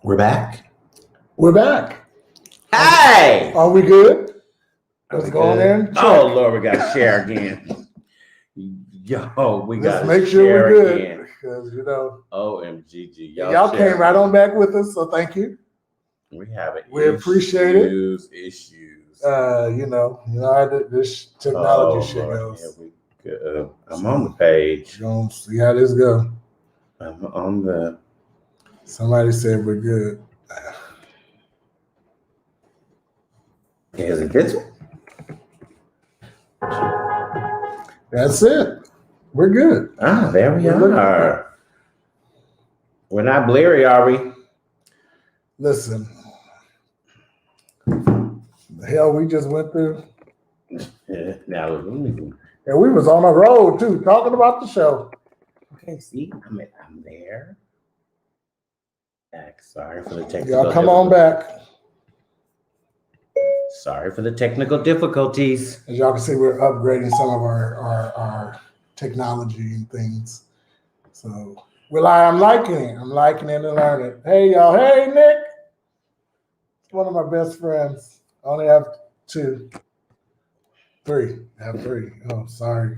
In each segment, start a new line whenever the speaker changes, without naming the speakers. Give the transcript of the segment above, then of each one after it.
We're back.
We're back.
Hey!
Are we good? Let's go on in.
Oh, Lord, we got to share again. Yo, we got to
make sure we're good.
again.
Because, you know,
OMGG.
y'all came right on back with us, so thank you.
We have it.
We appreciate it.
Issues.
You know how this technology shit goes.
Here we go. I'm on the page.
We're gonna see how this go.
I'm on the.
Somebody said we're good.
Is it this one?
That's it. We're good.
Ah, there we are. We're not bleary, are we?
Listen. The hell we just went through.
Yeah, now
and we was on a road too, talking about the show.
Okay, see, I'm there. Sorry for the technical.
Y'all come on back.
Sorry for the technical difficulties.
As y'all can see, we're upgrading some of our technology and things. So I'm liking it. I'm liking it and learning it. Hey y'all. Hey Nick. It's one of my best friends. I only have three. I have three. Oh, sorry.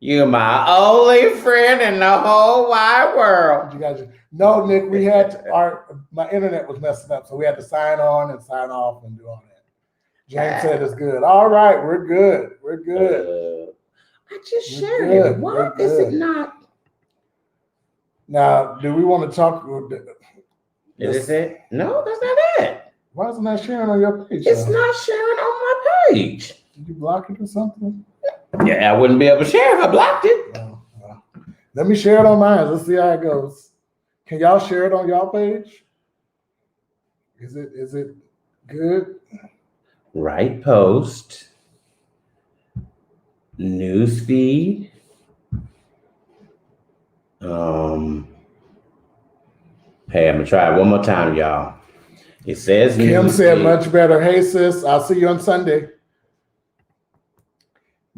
You're my only friend in the whole wide world.
You guys, no, Nick. We had my internet was messing up, so we had to sign on and sign off and do all that. James said it's good. All right, we're good. We're good.
I just shared it. Why is it not?
Now, do we want to talk?
Is this it? No, that's not it.
Why isn't that sharing on your page?
It's not sharing on my page.
Did you block it or something?
Yeah, I wouldn't be able to share if I blocked it.
Well, let me share it on mine. Let's see how it goes. Can y'all share it on y'all page? Is it good?
Right post. News feed. Hey, I'm gonna try it one more time, y'all. It says
Kim said much better. Hey sis, I'll see you on Sunday.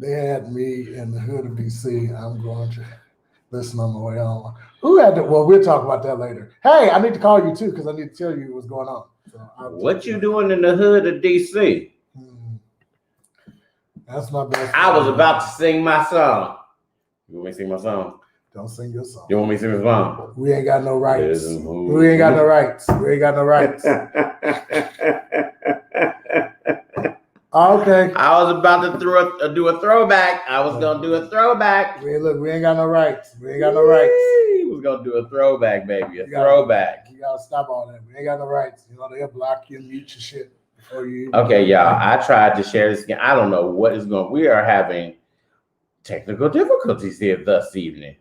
They had me in the hood of DC. I'm going to listen on the way home. Who had to? Well, we'll talk about that later. Hey, I need to call you too because I need to tell you what's going on. So
what you doing in the hood of DC?
That's my best.
I was about to sing my song. You want me to sing my song?
Don't sing your song.
You want me to sing my song?
We ain't got no rights. We ain't got no rights. We ain't got no rights. Okay.
I was about to do a throwback. I was gonna do a throwback.
We ain't got no rights. We ain't got no rights.
We was gonna do a throwback, baby. Throwback.
You gotta stop all that. We ain't got no rights. You know, they'll block you and mute your shit before you.
Okay, y'all. I tried to share this again. I don't know what is going. We are having technical difficulties here this evening.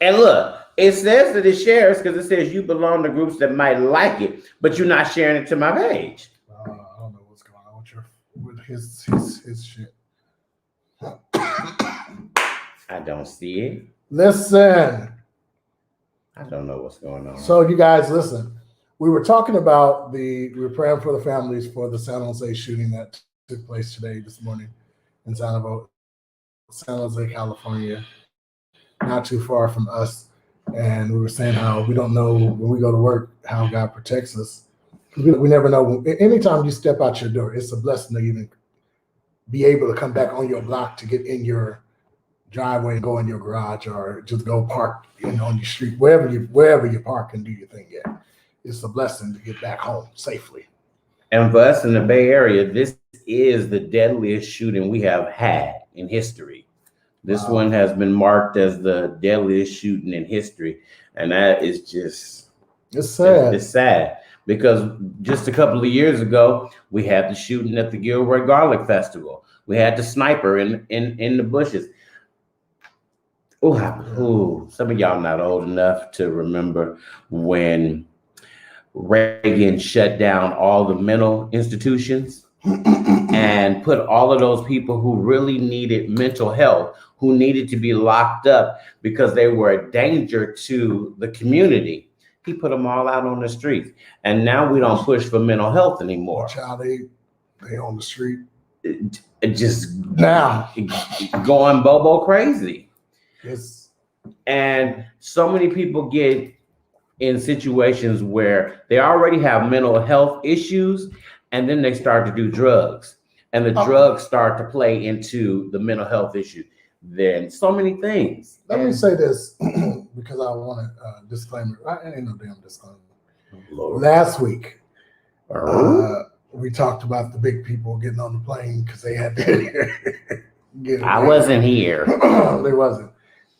And look, it says that it shares because it says you belong to groups that might like it, but you're not sharing it to my page.
I don't know what's going on with his shit.
I don't see it.
Listen.
I don't know what's going on.
So you guys, listen. We were talking about we were praying for the families for the San Jose shooting that took place this morning in San Jose, California, not too far from us. And we were saying how we don't know when we go to work how God protects us. We never know. Anytime you step out your door, it's a blessing to even be able to come back on your block to get in your driveway and go in your garage or just go park on your street, wherever you park and do your thing. Yeah, it's a blessing to get back home safely.
And for us in the Bay Area, this is the deadliest shooting we have had in history. This one has been marked as the deadliest shooting in history. And that is just...
It's sad.
It's sad. Because just a couple of years ago, we had the shooting at the Gilroy Garlic Festival. We had the sniper in the bushes. Oh, some of y'all not old enough to remember when Reagan shut down all the mental institutions and put all of those people who really needed mental health, who needed to be locked up because they were a danger to the community. He put them all out on the streets. And now we don't push for mental health anymore.
Child, they on the street.
Just
now
going bobo crazy.
It's
And so many people get in situations where they already have mental health issues and then they start to do drugs. And the drugs start to play into the mental health issue. Then so many things.
Let me say this because I want a disclaimer. I ain't no damn disclaimer.
Lord.
Last week, we talked about the big people getting on the plane because they had to.
I wasn't here.
They wasn't.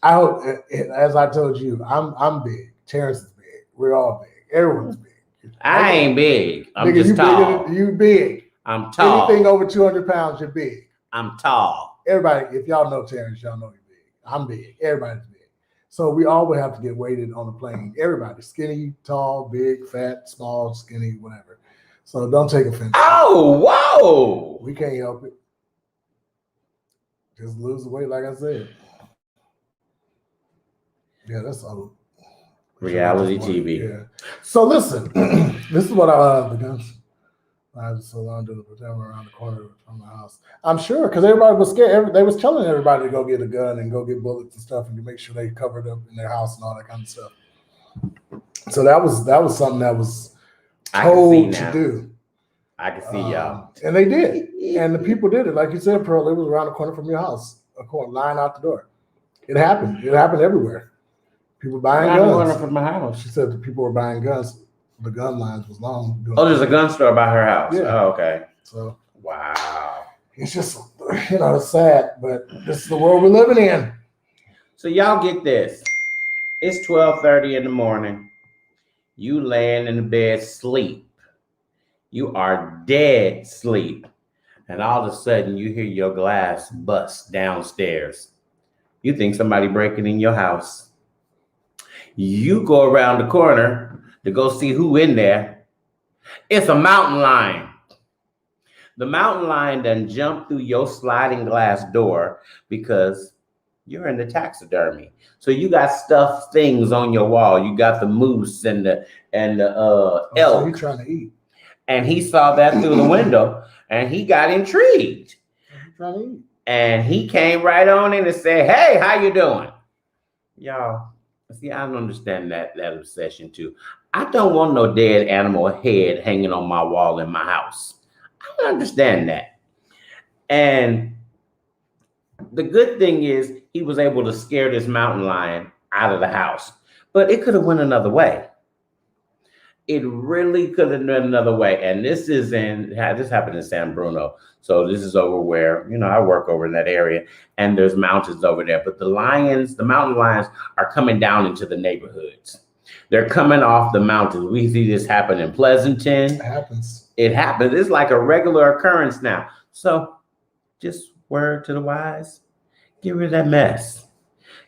I hope, as I told you, I'm big. Terrence is big. We're all big. Everyone's big.
I ain't big. I'm
Nigga,
just
you
tall.
You big.
I'm tall.
Anything over 200 pounds, you're big.
I'm tall.
Everybody, if y'all know Terrence, y'all know you're big. I'm big. Everybody's big. So we all would have to get weighted on the plane. Everybody, skinny, tall, big, fat, small, skinny, whatever. So don't take offense.
Oh, whoa.
We can't help it. Just lose the weight, like I said. Yeah, that's old.
Reality TV.
Yeah. So listen, this is what the guns. I was so long to pretend we're around the corner from the house. I'm sure because everybody was scared. They was telling everybody to go get a gun and go get bullets and stuff and to make sure they covered up in their house and all that kind of stuff. So that was something that was told to do.
I can see y'all.
And they did. And the people did it. Like you said, Pearl, it was around the corner from your house, a line out the door. It happened. It happened everywhere. People buying guns.
From my house.
She said the people were buying guns. The gun lines was long.
Oh, there's a gun store by her house.
Yeah.
Oh, okay.
So
wow.
It's just, it's sad, but this is the world we're living in.
So y'all get this. It's 12:30 in the morning. You laying in the bed sleep. You are dead sleep. And all of a sudden you hear your glass bust downstairs. You think somebody breaking in your house. You go around the corner to go see who in there. It's a mountain lion. The mountain lion done jumped through your sliding glass door because you're in the taxidermy. So you got stuffed things on your wall. You got the moose and the elk.
So he's trying to eat.
And he saw that through the window and he got intrigued.
He's trying to eat.
And he came right on in and said, "Hey, how you doing?" Y'all, see, I don't understand that obsession too. I don't want no dead animal head hanging on my wall in my house. I don't understand that. And the good thing is he was able to scare this mountain lion out of the house, but it could have went another way. It really could have went another way. And this happened in San Bruno. So this is over where, I work over in that area and there's mountains over there, but the mountain lions are coming down into the neighborhoods. They're coming off the mountains. We see this happen in Pleasanton. It happens. It's like a regular occurrence now. So just word to the wise, get rid of that mess.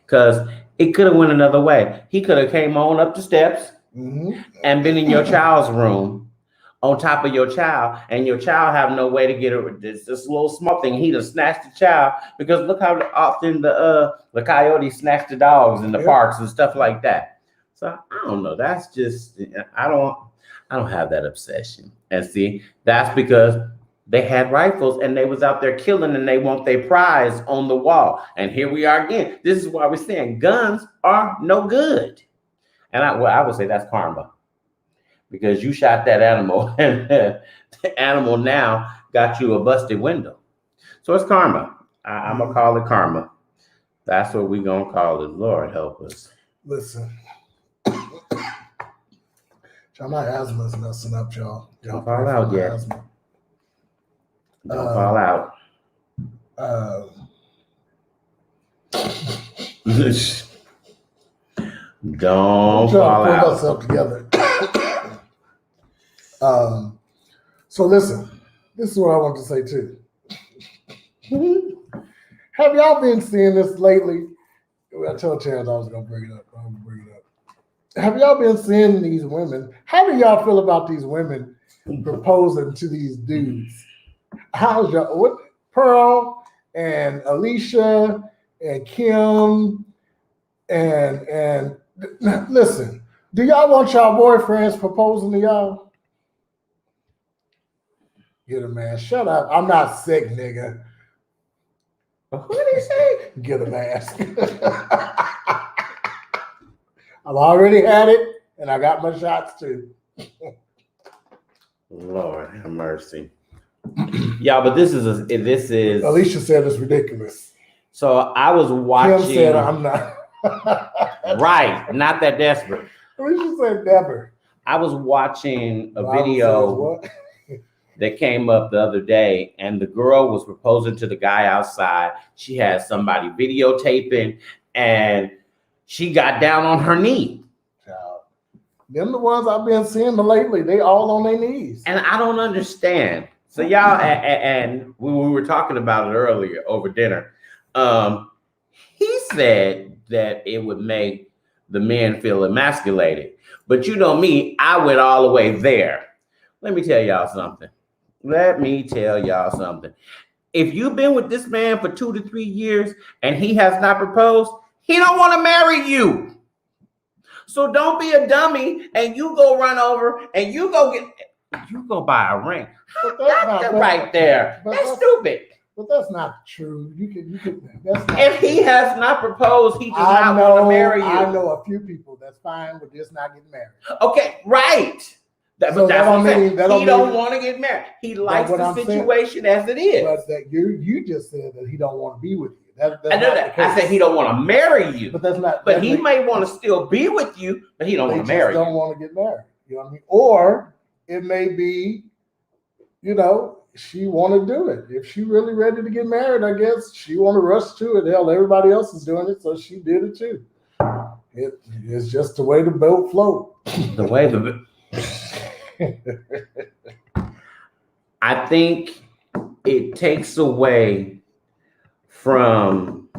Because it could have went another way. He could have came on up the steps and been in your child's room on top of your child, and your child have no way to get this little small thing. He'd have snatched the child because look how often the coyotes snatch the dogs in the parks and stuff like that. So I don't know. That's just I don't have that obsession. And see, that's because they had rifles and they was out there killing and they want their prize on the wall. And here we are again. This is why we're saying guns are no good. And I would say that's karma. Because you shot that animal and the animal now got you a busted window. So it's karma. I'm going to call it karma. That's what we're going to call it. Lord help us.
Listen. My asthma is messing up, y'all.
Don't fall out yet.
Asthma.
Don't fall out. Don't fall out.
Pull myself together. So listen, this is what I want to say too. Have y'all been seeing this lately? I told Terrence I was gonna bring it up. Have y'all been seeing these women? How do y'all feel about these women proposing to these dudes? How's y'all? What Pearl and Alicia and Kim and listen? Do y'all want y'all boyfriends proposing to y'all? Get a man. Shut up. I'm not sick, nigga. What did he say? Get a mask. I've already had it, and I got my shots too.
Lord have mercy. Yeah, but this is
Alicia said it's ridiculous.
So I was watching.
Kim said I'm not.
Right, not that desperate.
Alicia said never.
I was watching a
Bible
video
says what?
that came up the other day, and the girl was proposing to the guy outside. She had somebody videotaping, and she got down on her knee.
Child. Them the ones I've been seeing lately. They all on their knees.
And I don't understand. So y'all, and we were talking about it earlier over dinner. He said that it would make the men feel emasculated. But you know me, I went all the way there. Let me tell y'all something. If you've been with this man for 2 to 3 years and he has not proposed, he don't want to marry you. So don't be a dummy and you go run over and you go buy a ring. That's right there. That's stupid.
But that's not true. You can. That's not
if he has not proposed, he does not want to marry you.
I know a few people that's fine with just not getting married.
Okay, right. But that's what I'm saying. He don't want to get married. He likes the situation as it is.
But that you just said that he don't want to be with you. That's
I know that. I said he don't want to marry you.
But that's not.
But he may want to still be with you, but he don't want to marry you.
Don't want to get married. You know what I mean? Or it may be, she want to do it. If she really ready to get married, I guess she want to rush to it. Hell, everybody else is doing it, so she did it too. It's just the way the boat float.
The way I think it takes away from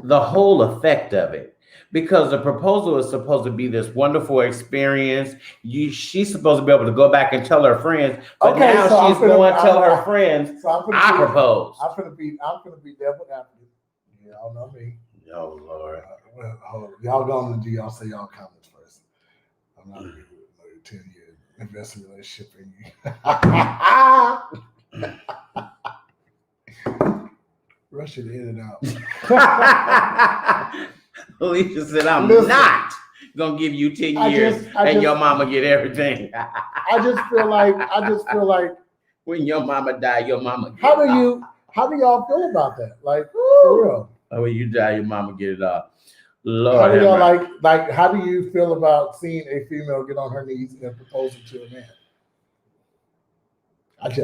the whole effect of it. Because the proposal is supposed to be this wonderful experience. She's supposed to be able to go back and tell her friends, but now she's going to tell her friends, I propose.
I'm gonna be devil advocate. Y'all know me.
Oh Lord.
Y'all go on and do y'all say y'all comments first. I'm not a 10-year investing relationship in you. Rush it in and out.
Alicia said, I'm not going to give you 10 years and your mama get everything.
I just feel like
when your mama die, your mama get
how do y'all feel about that? Like, for real.
When you die, your mama get it all. Lord,
how do y'all like how do you feel about seeing a female get on her knees and proposing to a man?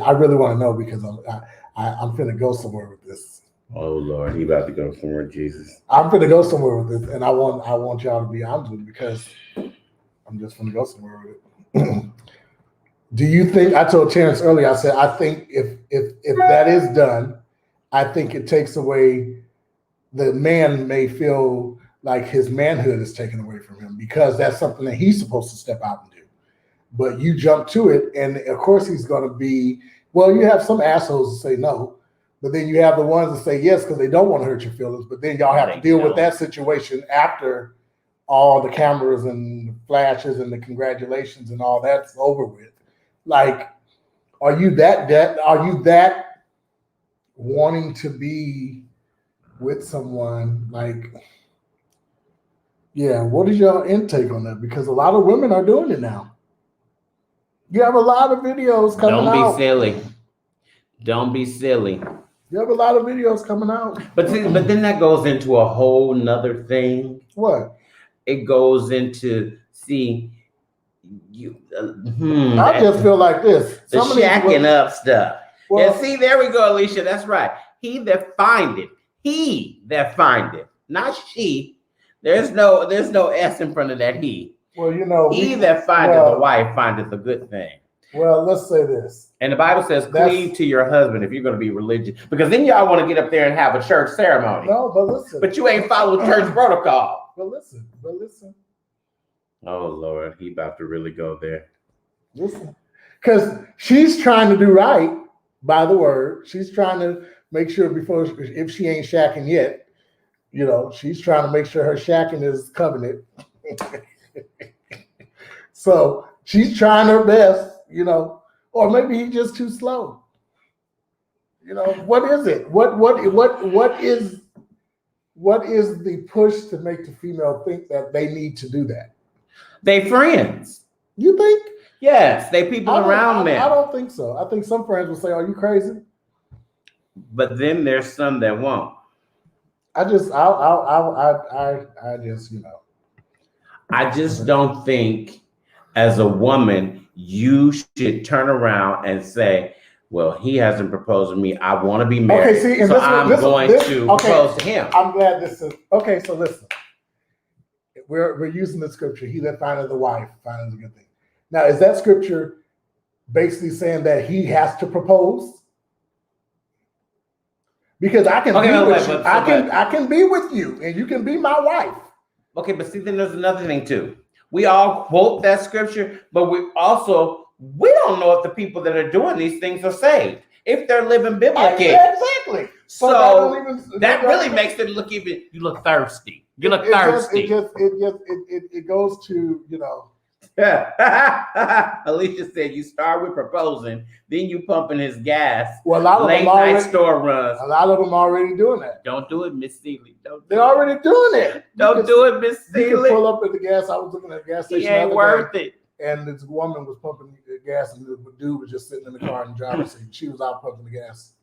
I really want to know because I'm finna go somewhere with this.
Oh Lord, he about to go somewhere, Jesus.
I'm gonna go somewhere with this, and I want y'all to be honest with me because I'm just gonna go somewhere with it. Do you think? I told Terrence earlier. I said I think if that is done, I think it takes away. The man may feel like his manhood is taken away from him because that's something that he's supposed to step out and do. But you jump to it, and of course he's gonna be. Well, you have some assholes that say no. But then you have the ones that say yes because they don't want to hurt your feelings. But then y'all have to deal with that situation after all the cameras and the flashes and the congratulations and all that's over with. Like, are you that wanting to be with someone? Like, yeah, what is your intake on that? Because a lot of women are doing it now. You have a lot of videos coming out.
Don't be silly. Don't be silly.
You have a lot of videos coming out.
But then that goes into a whole nother thing.
What?
It goes into, I
just feel like this.
The shacking up stuff. Well, yeah, see, there we go, Alicia. That's right. He that findeth. He that findeth. Not she. There's no S in front of that he.
Well,
he that findeth a wife findeth a good thing.
Well, let's say this.
And the Bible says, cleave to your husband if you're going to be religious. Because then y'all want to get up there and have a church ceremony.
No, but listen.
But you ain't followed church protocol.
But listen.
Oh, Lord. He about to really go there.
Listen. Because she's trying to do right by the word. She's trying to make sure if she ain't shacking yet, she's trying to make sure her shacking is covenant. So she's trying her best. Or maybe he's just too slow. What is it? What what is the push to make the female think that they need to do that?
They friends.
You think?
Yes, they people around them.
I don't think so. I think some friends will say, "Are you crazy?"
But then there's some that won't.
I just
I just don't think, as a woman, you should turn around and say, "Well, he hasn't proposed to me. I want to be married,
Okay, see, and
so I'm going to propose to him."
I'm glad this is okay. So listen, we're using the scripture. He that findeth a wife findeth a good thing. Now, is that scripture basically saying that he has to propose? Because I can be with you. I can be with you, and you can be my wife.
Okay, but see, then there's another thing too. We all quote that scripture, but we don't know if the people that are doing these things are saved, if they're living biblically.
Exactly.
So that really makes them look even. You look thirsty. You look thirsty.
It goes to, you know.
Alicia said you start with proposing, then you pumping his gas.
Well, a lot of
late
them already,
night store runs.
A lot of them already doing that.
Don't do it, Miss Seeley.
They're already doing it.
Don't do it, Miss Seeley.
You can pull up at the gas. I was looking at the gas station.
He ain't worth it.
And this woman was pumping the gas, and the dude was just sitting in the car in the driver's seat. She was out pumping the gas.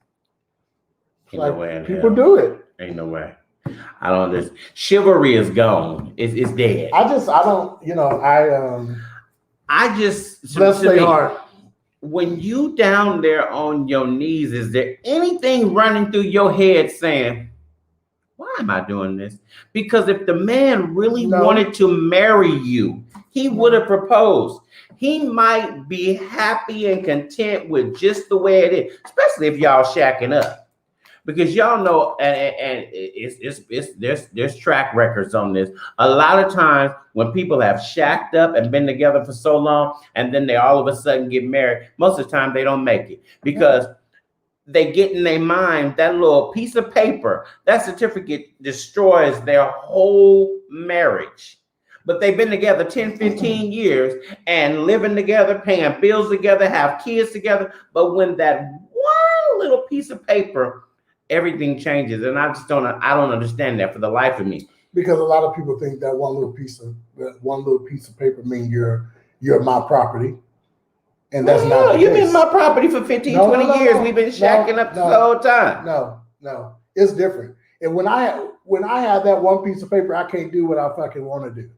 Ain't no way in
people
hell.
do it.
Ain't no way. I don't understand. Chivalry is gone. It's dead.
I don't. You know. Let's stay hard.
When you down there on your knees, is there anything running through your head saying, "Why am I doing this?" Because if the man really wanted to marry you, he would have proposed. He might be happy and content with just the way it is, especially if y'all shacking up. Because y'all know, and there's track records on this. A lot of times when people have shacked up and been together for so long, and then they all of a sudden get married, most of the time they don't make it because they get in their mind that little piece of paper, that certificate destroys their whole marriage. But they've been together 10, 15 years and living together, paying bills together, have kids together. But when that one little piece of paper, everything changes, and I don't understand that for the life of me.
Because a lot of people think that one little piece of paper means you're my property, and that's not the case.
You've been my property for 15, 20 years. We've been shacking up the whole time.
No, it's different. And when I have that one piece of paper, I can't do what I fucking want to do.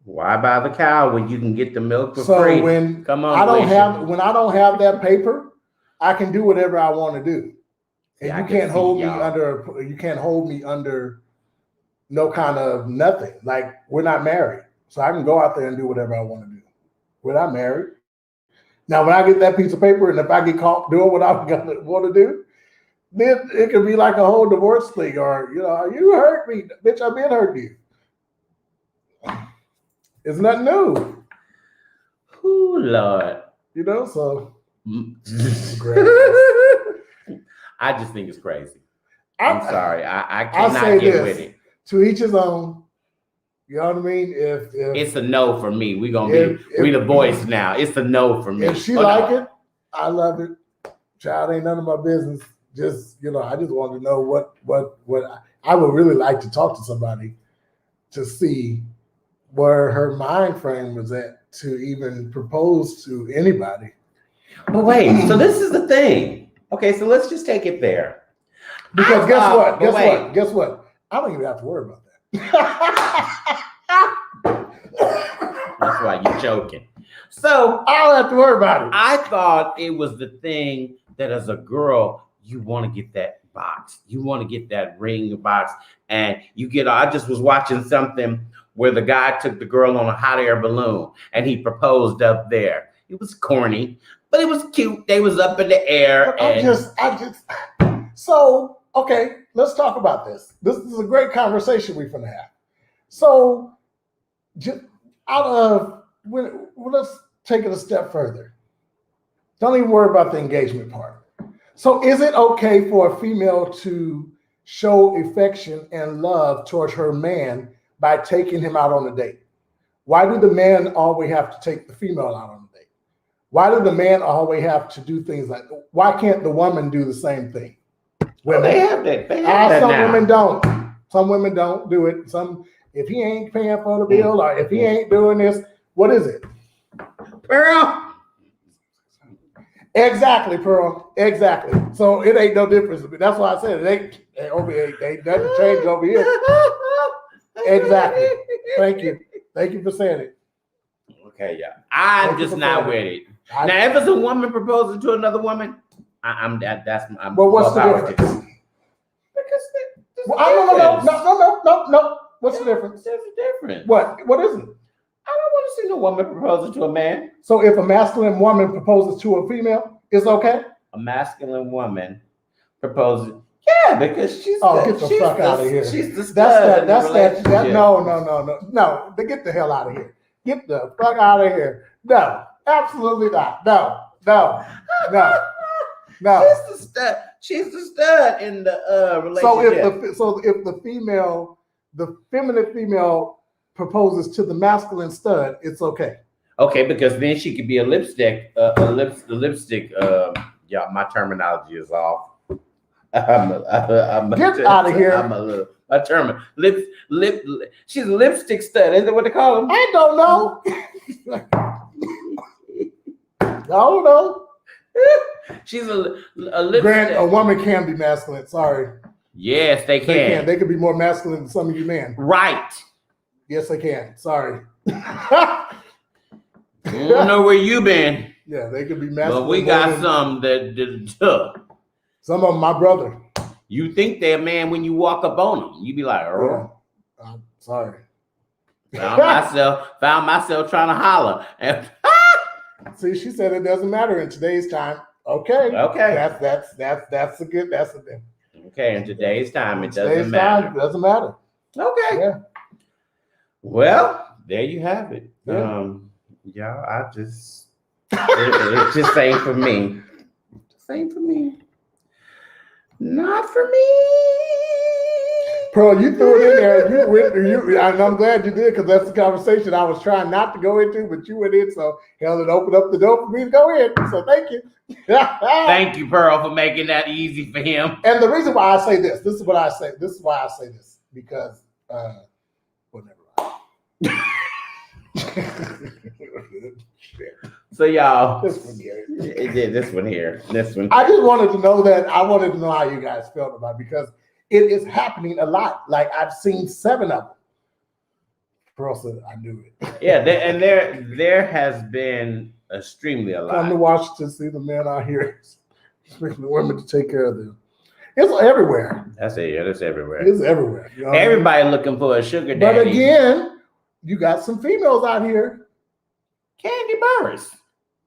Why buy the cow when you can get the milk for free?
So when I don't have that paper, I can do whatever I want to do, and you can't hold me under no kind of nothing. Like, we're not married, so I can go out there and do whatever I want to do. We're not married. Now, when I get that piece of paper, and if I get caught doing what I want to do, then it could be like a whole divorce thing, or you hurt me, bitch. I've been hurting you. It's nothing new.
Ooh, Lord.
So.
I just think it's crazy. I'm sorry. I cannot get with it.
To each his own. You know what I mean? If
it's a no for me. We the voice now. It's a no for me.
If she it, I love it. Child, ain't none of my business. Just I just want to know what I would really like to talk to somebody to see where her mind frame was at to even propose to anybody.
But wait, so this is the thing. Okay, so let's just take it there.
Because guess what? I don't even have to worry about that.
That's why you're joking. So
I don't have to worry about it.
I thought it was the thing that as a girl, you want to get that box. You want to get that ring box. And I just was watching something where the guy took the girl on a hot air balloon and he proposed up there. It was corny, but it was cute. They was up in the air.
So, okay, let's talk about this. This is a great conversation we're going to have. So, let's take it a step further. Don't even worry about the engagement part. So, is it okay for a female to show affection and love towards her man by taking him out on a date? Why do the man always have to take the female out on a date? Why do the man always have to do things like that? Why can't the woman do the same thing? Women.
They have that. They have that
Some
now.
women don't. Some women don't do it. Some, if he ain't paying for the bill or if he ain't doing this, what is it?
Pearl.
Exactly, Pearl. Exactly. So it ain't no difference. That's why I said it ain't nothing changed over here. Exactly. Thank you. Thank you for saying it.
Okay, yeah. I'm just not with it. Now, if it's a woman proposing to another woman, I'm that. That's I'm.
Well, what's the difference?
Because
No. What's the difference?
There's a difference.
What is it?
I don't want to see no woman proposing to a man.
So if a masculine woman proposes to a female, it's okay?
A masculine woman proposes. Yeah, because she's
get the fuck out of here.
She's the stud.
No. Get the hell out of here. Get the fuck out of here. No, absolutely not. No.
She's the stud. She's the stud in the relationship.
So if the feminine female proposes to the masculine stud, it's okay.
Okay, because then she could be a lipstick. Yeah, my terminology is off.
Get out of here.
She's a lipstick stud. Is that what they call them?
I don't know. I don't know.
She's a lipstick.
Grant, a woman can be masculine. Sorry.
Yes, they can.
They can be more masculine than some of you men.
Right.
Yes, they can. Sorry.
I don't know where you been.
Yeah, they could be masculine.
But we got some that
some of them, my brother.
You think they're a man when you walk up on them. You be like, oh.
Yeah. I'm sorry.
Found myself trying to holler. And
see, she said it doesn't matter in today's time. Okay. That's a good.
Okay, in today's time, it doesn't matter.
It doesn't matter.
Okay.
Yeah.
Well, there you have it.
Yeah.
I just it just ain't for me. Just ain't for me. Not for me.
Pearl, you threw it in there. And I'm glad you did because that's the conversation I was trying not to go into, but you went in, so hell, it opened up the door for me to go in. So thank you.
Thank you, Pearl, for making that easy for him.
And the reason why I say this is why I say this, because whatever.
So y'all,
This one here. I just wanted to know how you guys felt about it, because it is happening a lot. Like I've seen 7 of them. Pearl said, I knew it.
Yeah, there has been extremely a lot.
Come to Washington, see the men out here, especially women, to take care of them. It's everywhere.
That's it. Yeah, that's everywhere.
It's everywhere. You know
Everybody looking for a sugar daddy.
But again, you got some females out here.
Candy Burris.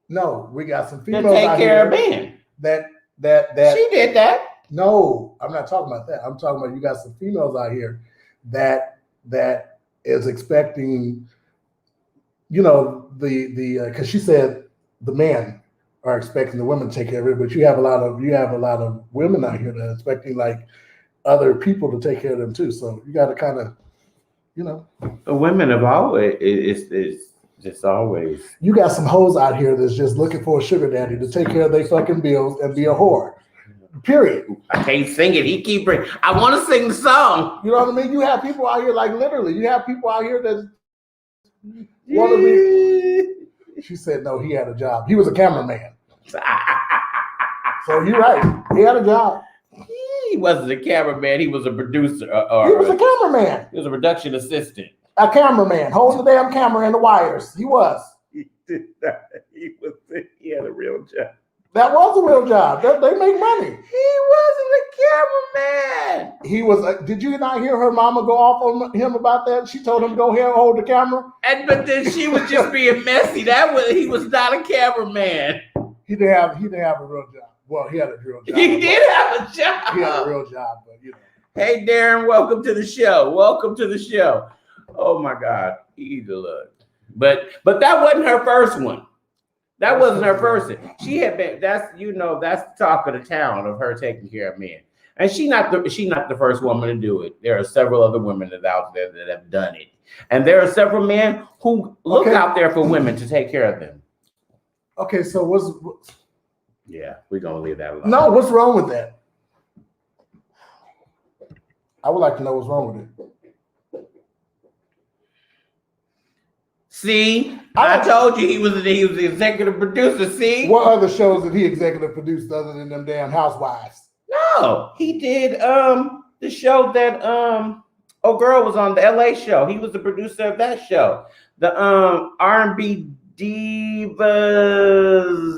No, we got some
To
females
take
out
care
here
of men.
that
She did that.
No, I'm not talking about that. I'm talking about you got some females out here that is expecting, because she said the men are expecting the women to take care of it, but you have a lot of women out here that are expecting like other people to take care of them too. So you got to kind of,
The women have always it's just always.
You got some hoes out here that's just looking for a sugar daddy to take care of their fucking bills and be a whore. Period.
I can't sing it. He keep bringing. I want to sing the song.
You know what I mean? You have people out here, like literally, you have people out here that want to be. She said, no, he had a job. He was a cameraman. So you're right. He had a job.
He wasn't a cameraman. He was a producer.
He was a cameraman.
He was a production assistant.
A cameraman, holding the damn camera and the wires. He was.
He did not. He had a real job.
That was a real job. They make money.
He wasn't a cameraman.
He was. Did you not hear her mama go off on him about that? She told him to go here and hold the camera.
But then she was just being messy. He was not a cameraman.
He didn't have a real job. Well, he had a real job.
He did have a job.
He had a real job, but
Hey, Darren, welcome to the show. Welcome to the show. Oh my God, either look. But that wasn't her first one. That wasn't her first one. She had been. That's the talk of the town of her taking care of men. And she's not the first woman to do it. There are several other women that out there that have done it, and there are several men who look out there for women to take care of them.
Okay, so
yeah, we're gonna leave that alone.
No, what's wrong with that? I would like to know what's wrong with it.
See, I told you he was the executive producer. See,
What other shows did he executive produce other than them damn Housewives?
no, he did the show that oh girl was on, the LA show. He was the producer of that show. The R&B Divas,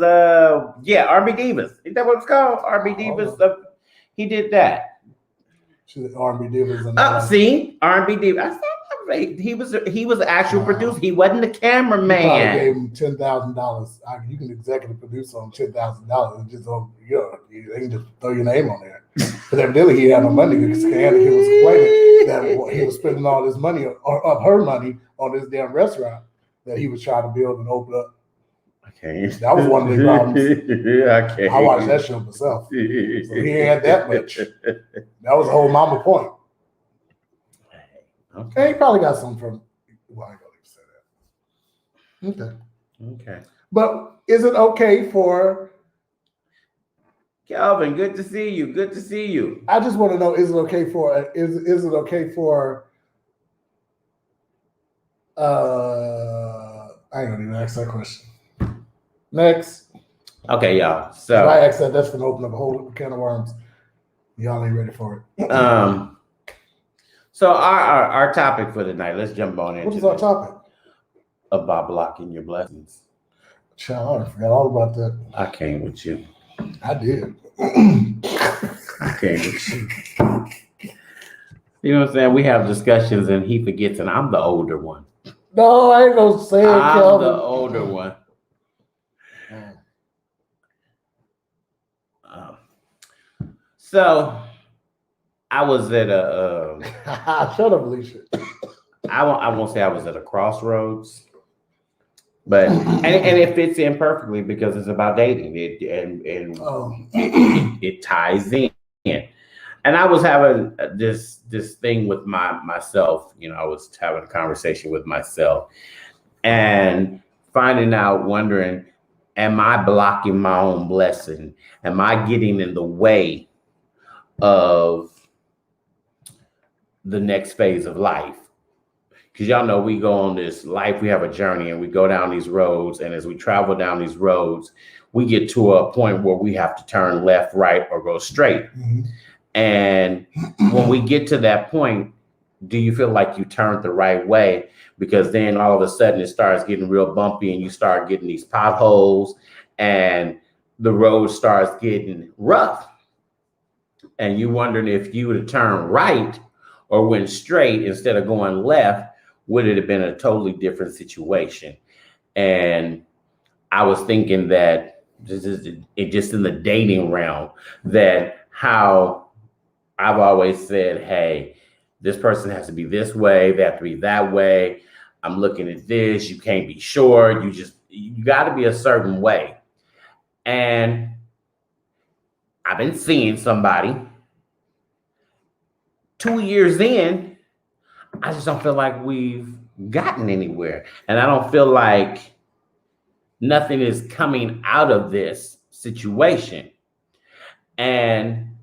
R&B Divas. Is that what it's called? R&B Divas. He did that.
She's R&B Divas.
See, R&B Divas. He was the actual producer. He wasn't the cameraman.
You probably gave him $10,000. You can executive produce on $10,000. Just they can just throw your name on there. But evidently he had no money because he was complaining that he was spending all this money or of her money on this damn restaurant that he was trying to build and open up.
Okay.
That was one of the problems.
Okay.
I watched that show myself. So he ain't had that much. That was the whole mama point.
Okay.
And he probably got some from. Well, I ain't gonna even say that. Okay.
Okay.
But is it okay for?
Kelvin, good to see you. Good to see you.
I just want to know: is it okay for? Is it okay for? I ain't gonna even ask that question. Next.
Okay, y'all.
If
So
I ask that, that's gonna open up a whole can of worms. Y'all ain't ready for it.
So our topic for tonight. Let's jump on into
What is our topic?
about blocking your blessings.
Child, I forgot all about that.
I came with you.
I did.
I came with you. You know what I'm saying? We have discussions and he forgets, and I'm the older one.
No, I ain't gonna say it,
I'm
Kelvin.
the older one. So I was at a.
Shut up, Alicia.
I won't say I was at a crossroads, but and it fits in perfectly because it's about dating. It ties in. And I was having this thing with myself. You know, I was having a conversation with myself and finding out, wondering, am I blocking my own blessing? Am I getting in the way of the next phase of life? Because y'all know we go on this life, we have a journey and we go down these roads. And as we travel down these roads, we get to a point where we have to turn left, right, or go straight.
Mm-hmm.
And when we get to that point, do you feel like you turned the right way? Because then all of a sudden it starts getting real bumpy and you start getting these potholes and the road starts getting rough. And you wondering if you would have turned right or went straight instead of going left, would it have been a totally different situation? And I was thinking that this is it just in the dating realm, that how I've always said, hey, this person has to be this way, they have to be that way. I'm looking at this, you can't be sure. You got to be a certain way. And I've been seeing somebody 2 years in, I just don't feel like we've gotten anywhere. And I don't feel like nothing is coming out of this situation. And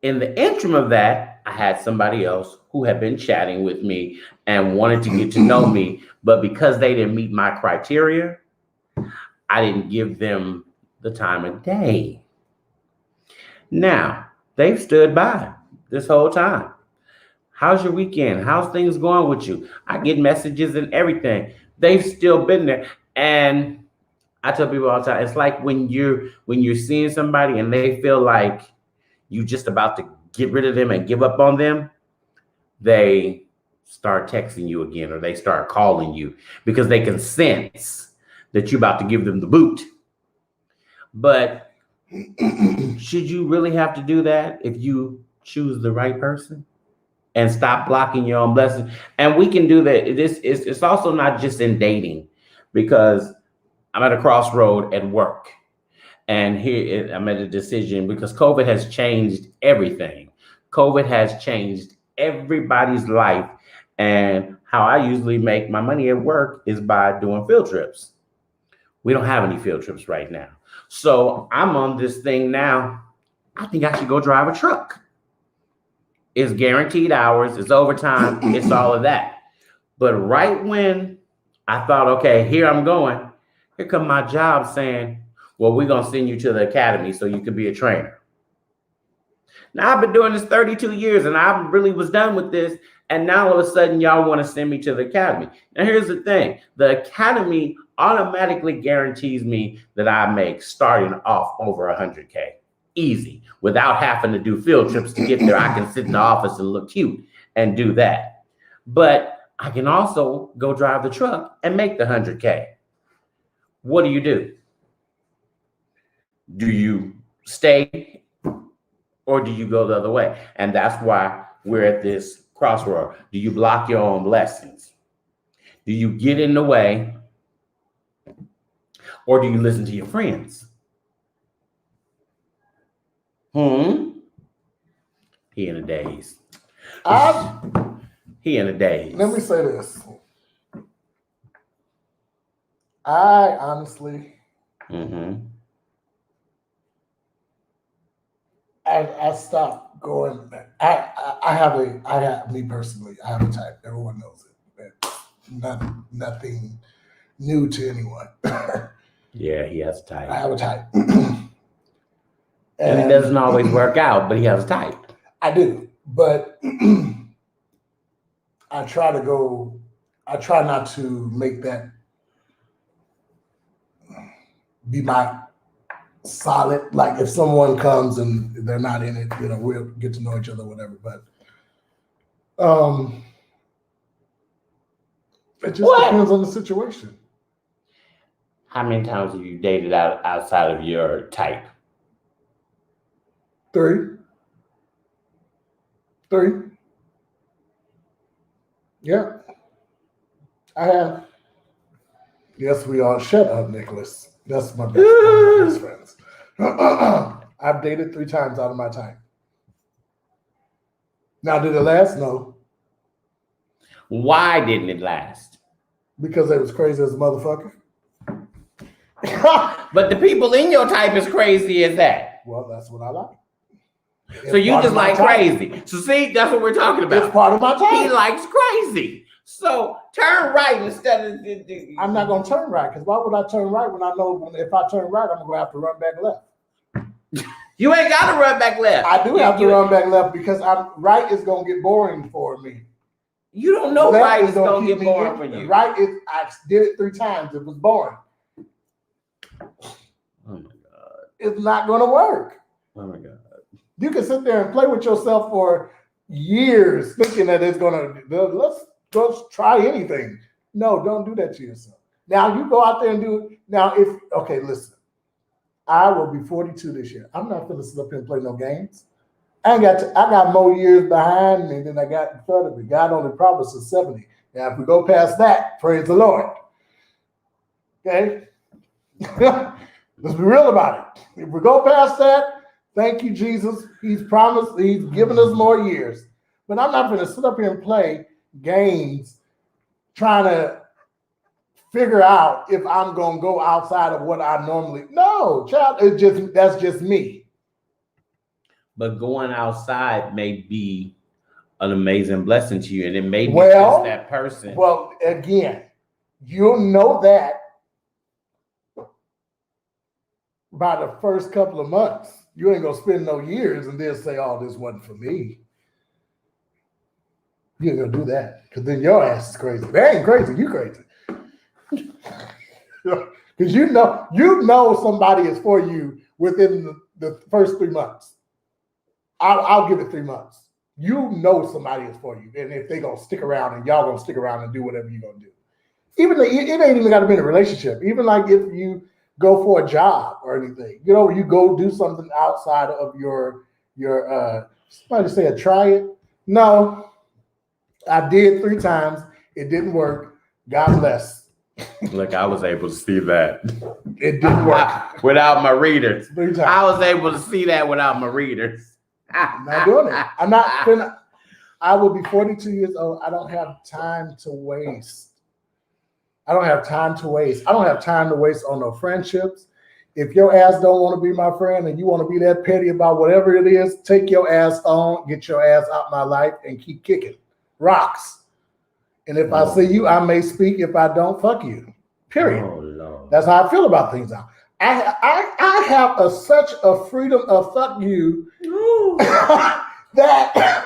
in the interim of that, I had somebody else who had been chatting with me and wanted to get to know me. But because they didn't meet my criteria, I didn't give them the time of day. Now, they've stood by this whole time. How's your weekend? How's things going with you? I get messages and everything. They've still been there. And I tell people all the time, it's like when you're seeing somebody and they feel like you just about to get rid of them and give up on them, they start texting you again or they start calling you because they can sense that you're about to give them the boot. But should you really have to do that if you choose the right person and stop blocking your own blessings? And we can do that. It's also not just in dating, because I'm at a crossroad at work. And here I'm at a decision because COVID has changed everything. COVID has changed everybody's life. And how I usually make my money at work is by doing field trips. We don't have any field trips right now. So I'm on this thing now. I think I should go drive a truck. It's guaranteed hours, it's overtime, it's all of that. But right when I thought, okay, here I'm going, here come my job saying, well, we're going to send you to the academy so you can be a trainer. Now, I've been doing this 32 years and I really was done with this. And now all of a sudden, y'all want to send me to the academy. Now, here's the thing. The academy automatically guarantees me that I make starting off over 100K. Easy, without having to do field trips to get there. I can sit in the office and look cute and do that. But I can also go drive the truck and make the 100K. What do? Do you stay or do you go the other way? And that's why we're at this crossroad. Do you block your own blessings? Do you get in the way or do you listen to your friends? He in a daze. He in a daze.
Let me say this. I honestly, I stopped going. I have me personally. I have a type. Everyone knows it. Nothing new to anyone.
Yeah, he has a type.
I have a type.
And it doesn't always work out, but he has a type.
I do, but I try not to make that be my solid. Like if someone comes and they're not in it, we'll get to know each other, whatever. But it just depends on the situation.
How many times have you dated outside of your type?
3. Yeah, I have. Yes, we are. Shut up, Nicholas. That's my best friends. I've dated 3 times out of my time. Now, did it last? No.
Why didn't it last?
Because they was crazy as a motherfucker.
But the people in your type is crazy as that.
Well, that's what I like.
So you just like crazy. So see, that's what we're talking about.
It's part of my type.
He likes crazy. So turn right instead of.
I'm not going to turn right, because why would I turn right when I know if I turn right, I'm going to have to run back left?
You ain't got to run back left.
I do have to run back left because right is going to get boring for me.
You don't know right is going to get boring for you.
Right is, I did it 3 times. It was boring.
Oh my God.
It's not going to work.
Oh my God.
You can sit there and play with yourself for years thinking that it's going to, let's try anything. No, don't do that to yourself. Now you go out there and do it. Now, listen, I will be 42 this year. I'm not going to sit up here and play no games. I got more years behind me than I got in front of me. God only promises 70. Now, if we go past that, praise the Lord. Okay? Let's be real about it. If we go past that, thank you, Jesus. He's promised, he's given us more years. But I'm not going to sit up here and play games trying to figure out if I'm going to go outside of what I normally. No, child, that's just me.
But going outside may be an amazing blessing to you, and it may be just that person.
Well, again, you'll know that by the first couple of months. You ain't gonna spend no years and then say, "Oh, this wasn't for me." You ain't gonna do that, because then your ass is crazy. They ain't crazy, you crazy. Because you know somebody is for you within the first 3 months. I'll give it 3 months. You know somebody is for you, and if they gonna stick around and y'all gonna stick around and do whatever you gonna do. It ain't even gotta be in a relationship. Even like if you go for a job or anything, you go do something outside of your somebody said try it. No, I did 3 times. It didn't work. God bless.
Look, I was able to see that.
It didn't work.
Without my readers.
3 times.
I was able to see that without my readers.
I'm not doing it. I'm not. I will be 42 years old. I don't have time to waste. I don't have time to waste on no friendships. If your ass don't want to be my friend and you want to be that petty about whatever it is, take your ass on, get your ass out my life, and keep kicking rocks. And if I see you, I may speak. If I don't, fuck you. Period.
Oh, Lord.
That's how I feel about things now. I have such a freedom of fuck you that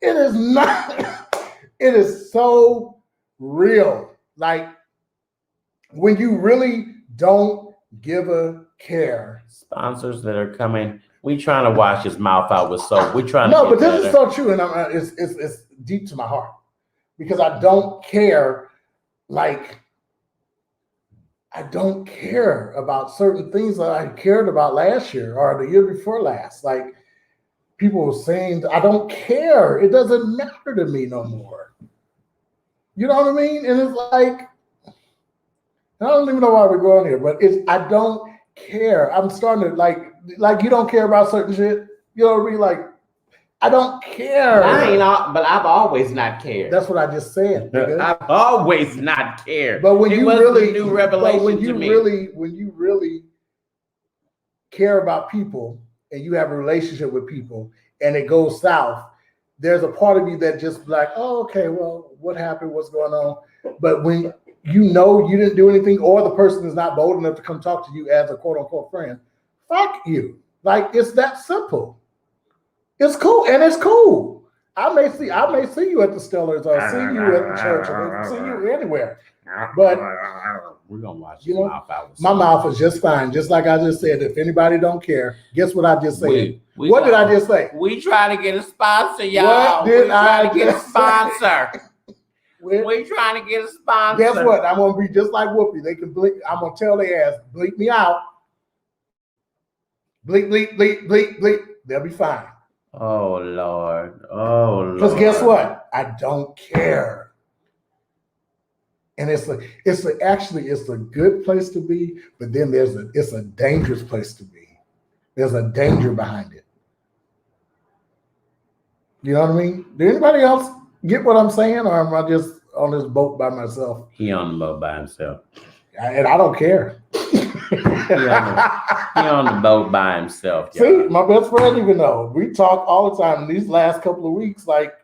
it is not. It is so real. Like when you really don't give a care.
Sponsors that are coming, we trying to wash his mouth out with soap. We trying
No,
to
but
get
this is so true, and it's deep to my heart because I don't care. Like I don't care about certain things that I cared about last year or the year before last. Like people were saying, I don't care. It doesn't matter to me no more. You know what I mean? And it's like, I don't even know why we're going here, but I don't care. I'm starting to like you don't care about certain shit. You know what I mean? Like, I don't care.
But I've always not cared.
That's what I just said. Nigga.
I've always not cared.
But when
it
you
wasn't
really
a new revelation
when
to
you
me.
really care about people and you have a relationship with people and it goes south, there's a part of you that just like, oh, okay, well, what happened? What's going on? But when you know you didn't do anything, or the person is not bold enough to come talk to you as a quote unquote friend, fuck you. Like it's that simple. It's cool, and it's cool. I may see you at the Stellars, or see you at the church, or see you anywhere. But
we're gonna watch his mouth out.
My mouth is just fine, just like I just said. If anybody don't care, guess what I just said?
What
did I just say?
We trying to get a sponsor, y'all.
What did
trying
I
to get a
just
sponsor. We trying to get a sponsor.
Guess what? I'm gonna be just like Whoopi. They can bleep. I'm gonna tell their ass, bleep me out. Bleep, bleep, bleep, bleep, bleep. They'll be fine.
Oh Lord. Oh Lord.
Because guess what? I don't care. And it's a good place to be, but then it's a dangerous place to be. There's a danger behind it. You know what I mean? Do anybody else get what I'm saying, or am I just on this boat by myself?
He on the boat by himself.
And I don't care.
He on the boat by himself. Y'all.
See, my best friend even know. We talk all the time these last couple of weeks. Like,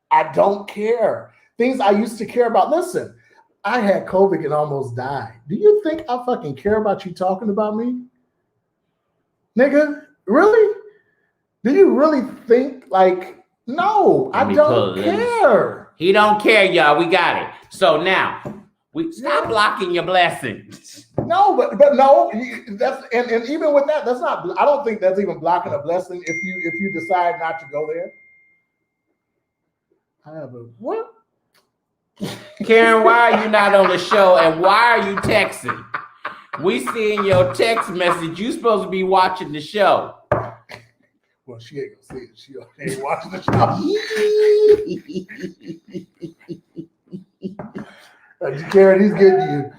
I don't care. Things I used to care about. Listen, I had COVID and almost died. Do you think I fucking care about you talking about me? Nigga, really? Do you really think like, no, I don't care.
He don't care, y'all. We got it. So now we stop blocking your blessings.
No, but no, that's and even with that, that's not. I don't think that's even blocking a blessing if you decide not to go there. I have a what?
Karen, why are you not on the show and why are you texting? We seeing your text message. You supposed to be watching the show.
Well, she ain't gonna see it. She ain't watching the show. Karen, he's getting you.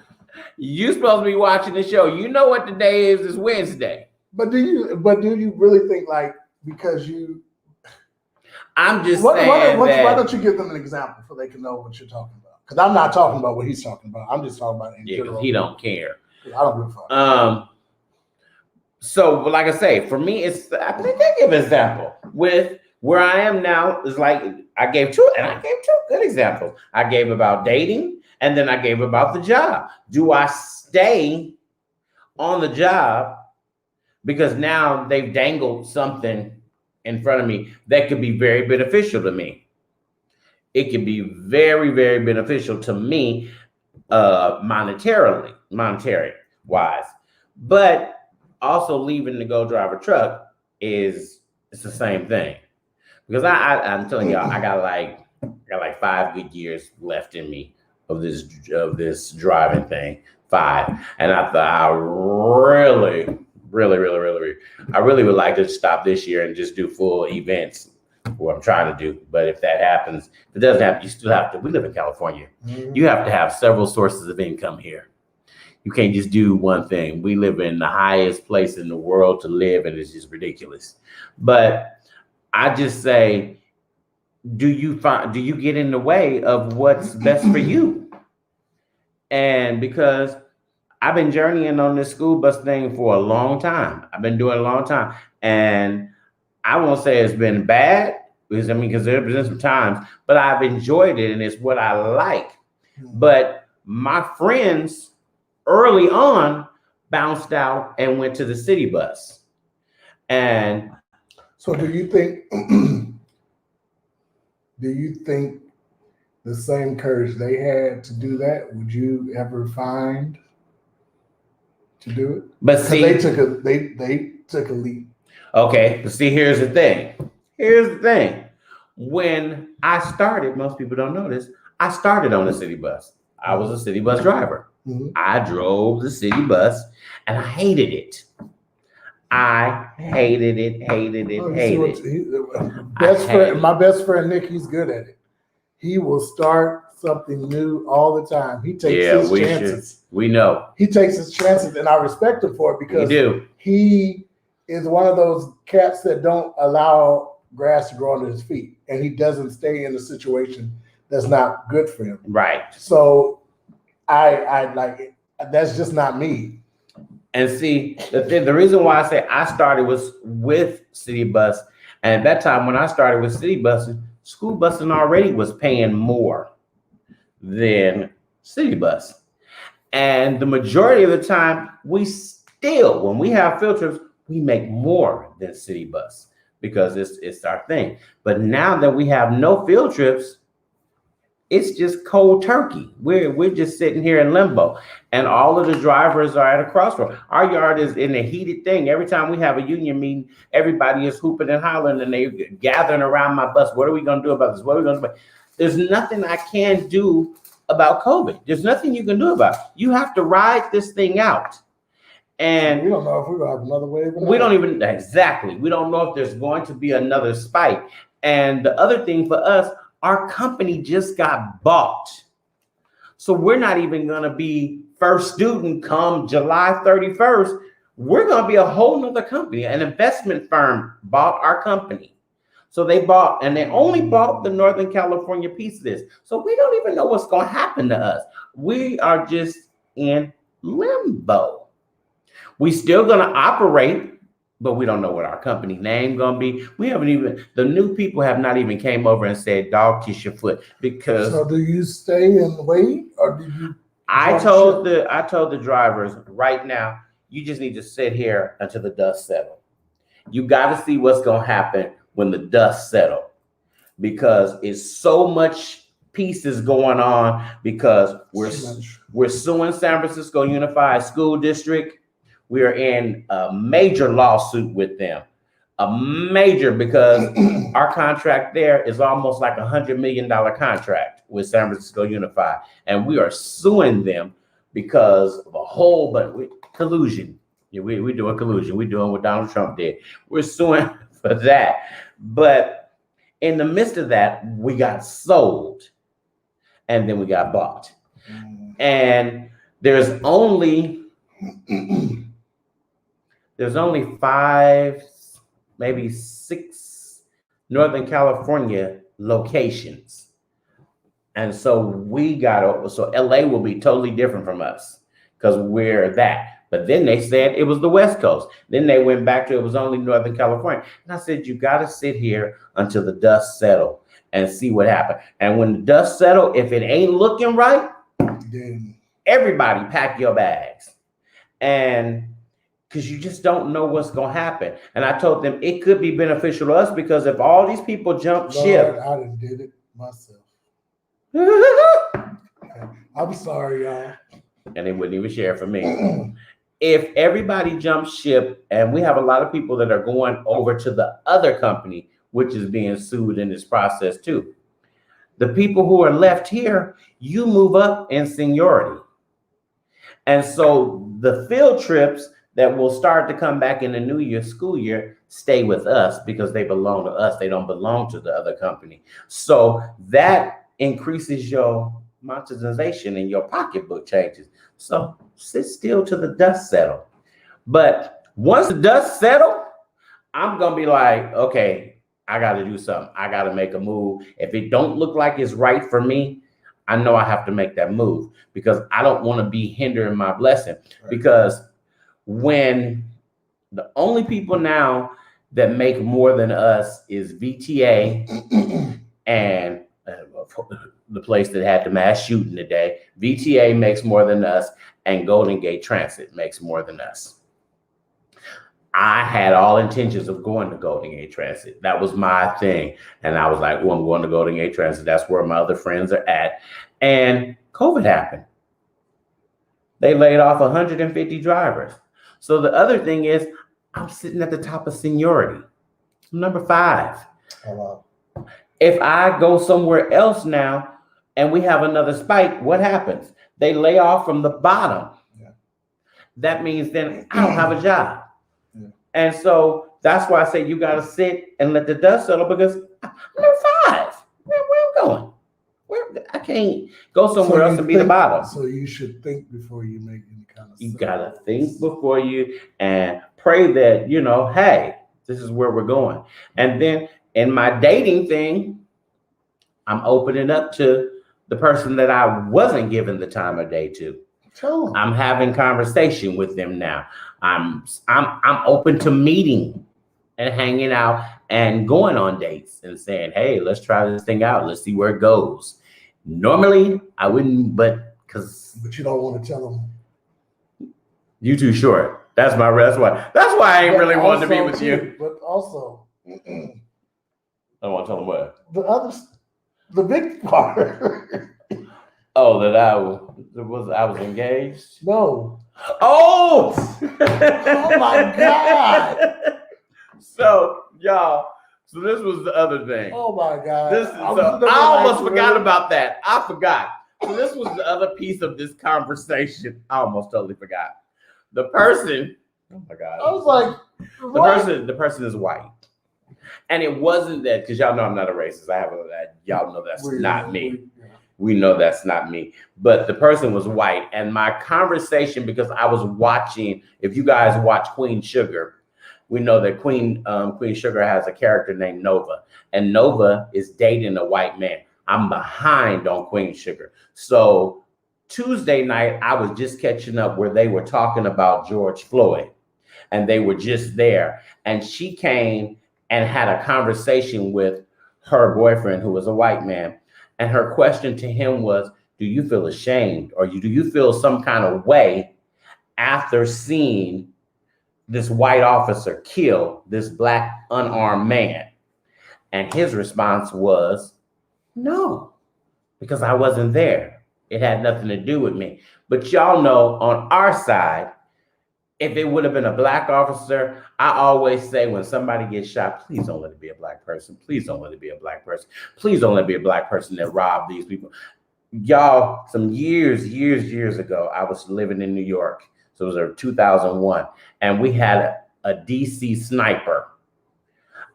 You supposed to be watching the show. You know what the day is? It's Wednesday.
But do you really think like because you?
I'm just
saying why
that.
don't you give them an example so they can know what you're talking about? Because I'm not talking about what he's talking about. I'm just talking about in general.
He don't care.
I don't give a fuck.
So, like I say, for me, I think I give an example with where I am now. Is like I gave two good examples. I gave about dating, and then I gave about the job. Do I stay on the job because now they've dangled something in front of me that could be very beneficial to me? It could be very, very beneficial to me, monetary wise, but also leaving to go drive a truck it's the same thing, because I'm telling y'all, I got like 5 good years left in me of this driving thing, 5, and I thought I really would like to stop this year and just do full events. What I'm trying to do, but if that happens, if it doesn't happen, you still have to. We live in California. Mm-hmm. You have to have several sources of income here. You can't just do one thing. We live in the highest place in the world to live, and it's just ridiculous. But I just say, do you get in the way of what's best for you? And because I've been journeying on this school bus thing for a long time. I've been doing it a long time. And I won't say it's been bad, because there have been some times, but I've enjoyed it and it's what I like. But my friends early on bounced out and went to the city bus. And
so do you think the same courage they had to do that, would you ever find to do it?
But see,
they took a leap.
Okay, but see, here's the thing. When I started, most people don't know this, I started on a city bus. I was a city bus driver.
Mm-hmm.
I drove the city bus and I hated it. My
best friend Nick, he's good at it. He will start something new all the time. He takes his chances.
We know.
He takes his chances, and I respect him for it because he is one of those cats that don't allow grass to grow under his feet, and he doesn't stay in a situation that's not good for him.
Right.
So I like it. That's just not me.
And see, the reason why I say I started was with city bus, and at that time when I started with city buses, school busing already was paying more than city bus. And the majority of the time, we still, when we have field trips, we make more than city bus because it's our thing. But now that we have no field trips, it's just cold turkey. We're just sitting here in limbo, and all of the drivers are at a crossroad. Our yard is in a heated thing. Every time we have a union meeting, everybody is hooping and hollering, and they're gathering around my bus. What are we going to do about this? What are we going to do about it? There's nothing I can do about COVID. There's nothing you can do about it. You have to ride this thing out. And
we don't know if we're going to have another wave.
We don't even, exactly. We don't know if there's going to be another spike. And the other thing for us, our company just got bought. So we're not even going to be first student come July 31st. We're going to be a whole nother company. An investment firm bought our company. So they bought, and they only bought the Northern California piece of this. So we don't even know what's going to happen to us. We are just in limbo. We still going to operate, but we don't know what our company name going to be. We haven't even, the new people have not even came over and said, dog, kiss your foot, because.
So do you stay and wait, or do you?
I told the drivers right now, you just need to sit here until the dust settles. You got to see what's going to happen when the dust settles, because it's so much pieces going on, because we're suing San Francisco Unified School District. We are in a major lawsuit with them, because our contract there is almost like $100 million contract with San Francisco Unified. And we are suing them because of a whole bunch collusion. Yeah, we're doing collusion. We're doing what Donald Trump did. We're suing for that. But in the midst of that, we got sold and then we got bought. And there's only 5, maybe 6 Northern California locations. And so so LA will be totally different from us because we're that. But then they said it was the West Coast. Then they went back to it was only Northern California. And I said, you got to sit here until the dust settle and see what happens. And when the dust settle, if it ain't looking right, then everybody pack your bags. And because you just don't know what's going to happen. And I told them it could be beneficial to us, because if all these people jump ship.
I done did it myself. I'm sorry, y'all.
And they wouldn't even share for me. If everybody jumps ship, and we have a lot of people that are going over to the other company, which is being sued in this process too. The people who are left here, you move up in seniority. And so the field trips that will start to come back in the new year, school year, stay with us because they belong to us. They don't belong to the other company. So that increases your monetization and your pocketbook changes. So sit still till the dust settle. But once the dust settle, I'm going to be like, okay, I got to do something. I got to make a move. If it don't look like it's right for me, I know I have to make that move because I don't want to be hindering my blessing.
Right.
Because when the only people now that make more than us is VTA and the place that had the mass shooting today. VTA makes more than us, and Golden Gate Transit makes more than us. I had all intentions of going to Golden Gate Transit. That was my thing. And I was like, well, I'm going to Golden Gate Transit. That's where my other friends are at. And COVID happened. They laid off 150 drivers. So the other thing is, I'm sitting at the top of seniority. I'm number 5.
Oh, wow.
If I go somewhere else now and we have another spike, what happens? They lay off from the bottom.
Yeah.
That means then I don't have a job.
Yeah.
And so that's why I say you got to sit and let the dust settle, because I'm number 5. Where I'm going? I can't go somewhere else and be the bottom.
So you should think before you make any kind of.
You got to think before you and pray that, hey, this is where we're going. And then in my dating thing, I'm opening up to the person that I wasn't giving the time of day to.
Tell them.
I'm having conversation with them now. I'm open to meeting and hanging out and going on dates and saying, hey, let's try this thing out. Let's see where it goes. Normally I wouldn't, but
you don't want to tell them.
You too short. That's why I ain't really wanting to be with you.
But also,
I don't want to tell them what.
The big part.
Oh, that I was engaged?
No.
Oh!
Oh my God.
So, y'all, this was the other thing.
Oh my God.
I almost forgot about that. I forgot. So this was the other piece of this conversation. I almost totally forgot. The person, oh my God.
I was like,
the person is white. And it wasn't that, because y'all know I'm not a racist. Y'all know that's not me. We know that's not me. But the person was white. And my conversation, because I was watching, if you guys watch Queen Sugar, we know that Queen Sugar has a character named Nova. And Nova is dating a white man. I'm behind on Queen Sugar. So Tuesday night, I was just catching up where they were talking about George Floyd. And they were just there. And she came and had a conversation with her boyfriend, who was a white man. And her question to him was, do you feel ashamed, or do you feel some kind of way after seeing this white officer kill this black unarmed man? And his response was, no, because I wasn't there. It had nothing to do with me. But y'all know, on our side, if it would have been a black officer, I always say when somebody gets shot, please don't let it be a black person. Please don't let it be a black person. Please don't let it be a black person that robbed these people. Y'all, some years ago, I was living in New York. So it was 2001. And we had a DC sniper.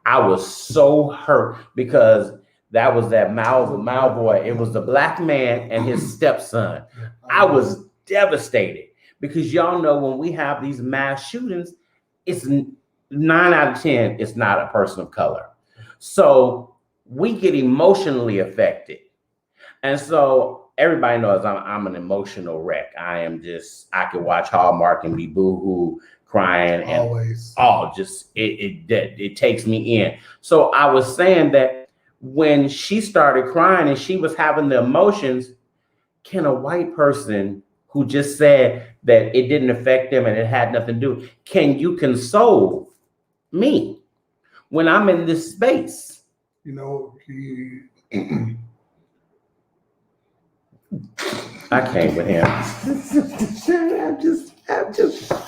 I was so hurt because that was that Malvoy. It was the black man and his stepson. I was devastated. Because y'all know when we have these mass shootings, it's 9 out of 10, it's not a person of color. So we get emotionally affected. And so everybody knows I'm an emotional wreck. I can watch Hallmark and be boo-hoo crying. And
always.
It takes me in. So I was saying that when she started crying and she was having the emotions, can a white person who just said that it didn't affect them and it had nothing to do, can you console me when I'm in this space? I came with him. I'm just,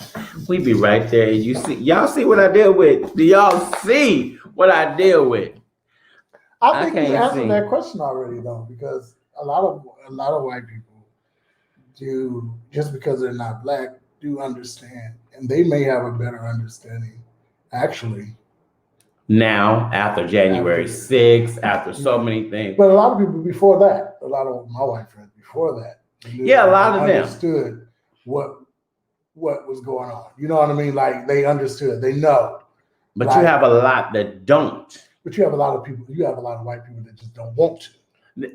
we be right there. Y'all see what I deal with? Do y'all see what I deal with?
I think you answered that question already, though, because a lot of white people do, just because they're not black, do understand, and they may have a better understanding, actually.
Now, after January 6th, after so many things.
But a lot of people before that, a lot of my white friends before that,
a lot of them
understood what was going on. You know what I mean? Like, they understood, they know.
But you have a lot that don't.
But you have a lot of people, you have a lot of white people that just don't want to.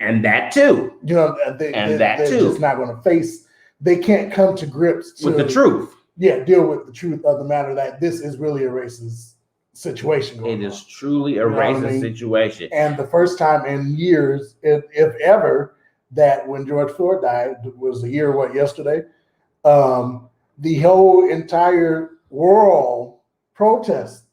And that too.
You know, they're just not going to face. They can't come to grips
with the truth.
Yeah, deal with the truth of the matter that this is really a racist situation going on.
It is truly a racist situation.
And the first time in years, if ever, that when George Floyd died was a year, yesterday, the whole entire world protest.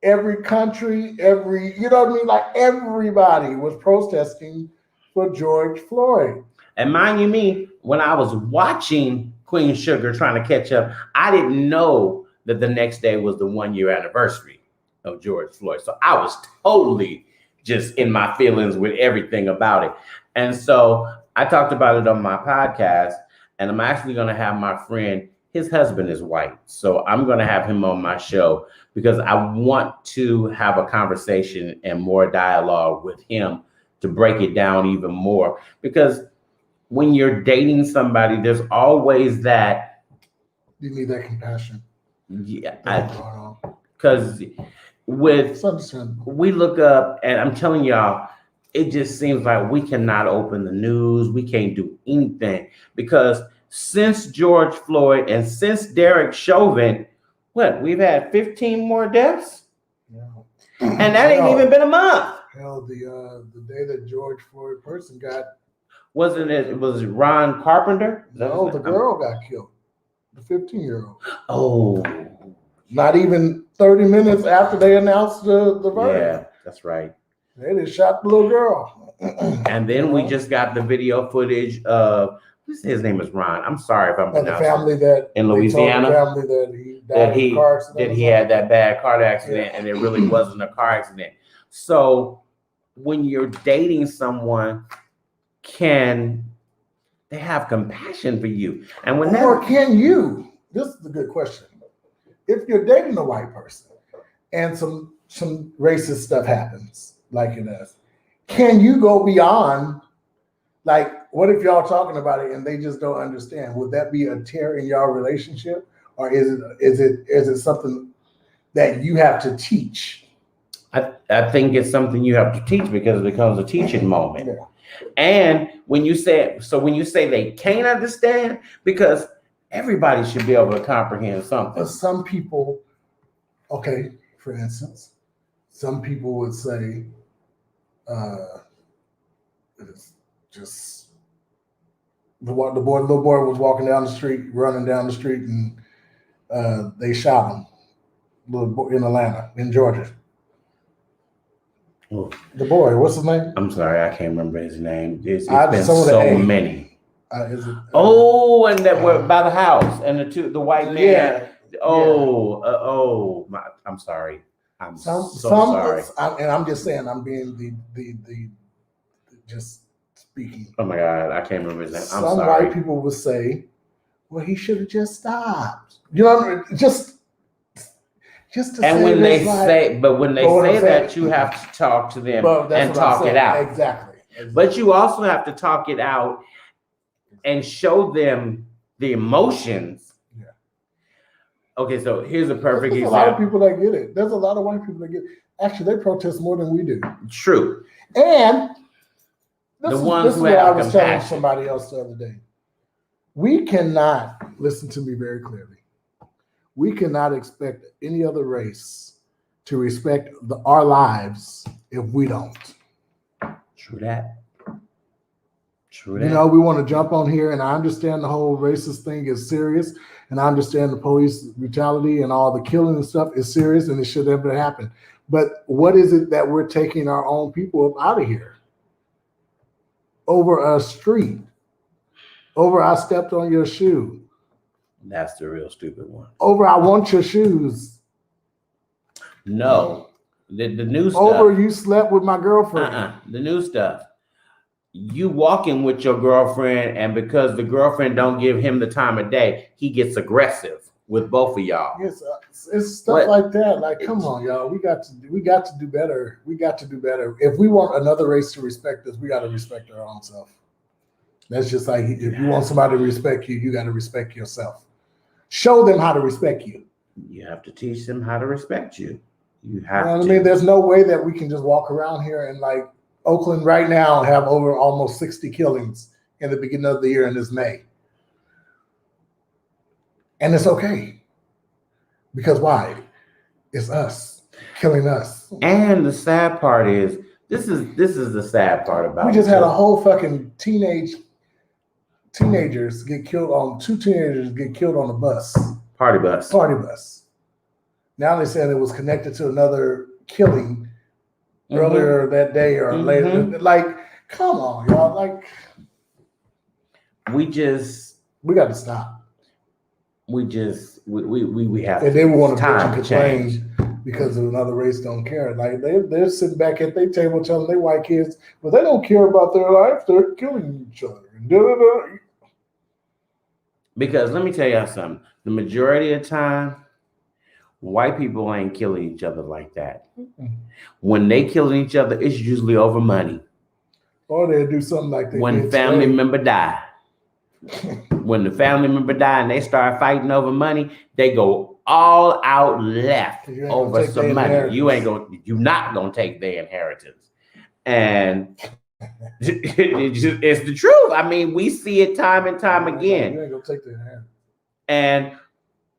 Every country, you know what I mean? Like everybody was protesting for George Floyd.
And mind you me, when I was watching Queen Sugar trying to catch up, I didn't know that the next day was the 1 year anniversary of George Floyd. So I was totally just in my feelings with everything about it. And so I talked about it on my podcast, and I'm actually going to have my friend, his husband is white. So I'm going to have him on my show because I want to have a conversation and more dialogue with him to break it down even more. Because when you're dating somebody, there's always that.
You need that compassion.
Yeah. Because we look up, and I'm telling y'all, it just seems like we cannot open the news. We can't do anything because since George Floyd and since Derek Chauvin, we've had 15 more deaths? Yeah. And that ain't even been a month.
Hell, the day that George Floyd person got.
Was it Ron Carpenter?
No, the girl got killed. The 15-year-old.
Oh.
Not even 30 minutes after they announced the verdict.
Yeah, that's right.
They just shot the little girl.
And then we just got the video footage of, his name is Ron. I'm sorry if I'm pronouncing
the family that
in Louisiana.
The family that he died in a car accident.
That he had that bad car accident, and it really wasn't a car accident. So when you're dating someone, can they have compassion for you? And when
can you? This is a good question. If you're dating a white person and some racist stuff happens, like it does, can you go beyond? Like, what if y'all talking about it and they just don't understand? Would that be a tear in y'all relationship, or is it something that you have to teach?
I think it's something you have to teach because it becomes a teaching moment. Yeah. And when you say they can't understand, because everybody should be able to comprehend something.
But some people, okay, for instance, some people would say, it's just the little boy was walking down the street, running down the street, and they shot him. Little boy in Atlanta, in Georgia. Oh. The boy, what's his name?
I'm sorry, I can't remember his name. It's been so many. And that were by the house, and the white man.
Yeah.
I'm sorry. I'm so sorry.
And I'm just saying, I'm being the just speaking.
Oh my God, I can't remember his name. I'm
sorry. Some white people would say, "Well, he should have just stopped." You know, just to
and
say
when they say, but when they say that, you have to talk to them and talk it out.
Exactly.
But you also have to talk it out and show them the emotions. Yeah. Okay, so here's a perfect example.
There's a lot of people that get it. There's a lot of white people that get it. Actually, they protest more than we do.
True.
And
this is what I was
telling somebody else the other day. We cannot, listen to me very clearly, we cannot expect any other race to respect our lives if we don't.
True that.
You know, we want to jump on here, and I understand the whole racist thing is serious, and I understand the police brutality and all the killing and stuff is serious, and it should never happen. But what is it that we're taking our own people out of here? Over a street. Over I stepped on your shoe.
That's the real stupid one.
Over I want your shoes.
No. The new stuff.
Over you slept with my girlfriend.
The new stuff. You walking with your girlfriend, and because the girlfriend don't give him the time of day, he gets aggressive with both of y'all.
Yes, it's stuff like that. Like, come on, y'all. We got to do better. We got to do better. If we want another race to respect us, we got to respect our own self. That's just like, if you want somebody to respect you, you got to respect yourself. Show them how to respect you.
You have to teach them how to respect you. You
know what I mean? There's no way that we can just walk around here and like, Oakland right now have over almost 60 killings in the beginning of the year in this May. And it's okay. Because why? It's us killing us.
And the sad part is, this is the sad part about it.
We just had a whole fucking teenagers get killed on a bus.
party bus.
Party bus. Now they said it was connected to another killing earlier that day or later. Like, come on, y'all. Like,
we
got to stop.
We have.
And they want to bitch
time
and
to change.
complain because of another race don't care. Like they're sitting back at their table telling their white kids, but they don't care about their life. They're killing each other.
Because let me tell y'all something. The majority of the time, white people ain't killing each other like that. When they killing each other, it's usually over money.
Or they do something like that.
When family member die. When the family member die and they start fighting over money, they go all out left over some money. You're not gonna take their inheritance. And it's the truth. I mean, we see it time and time again.
You ain't gonna take their inheritance.
And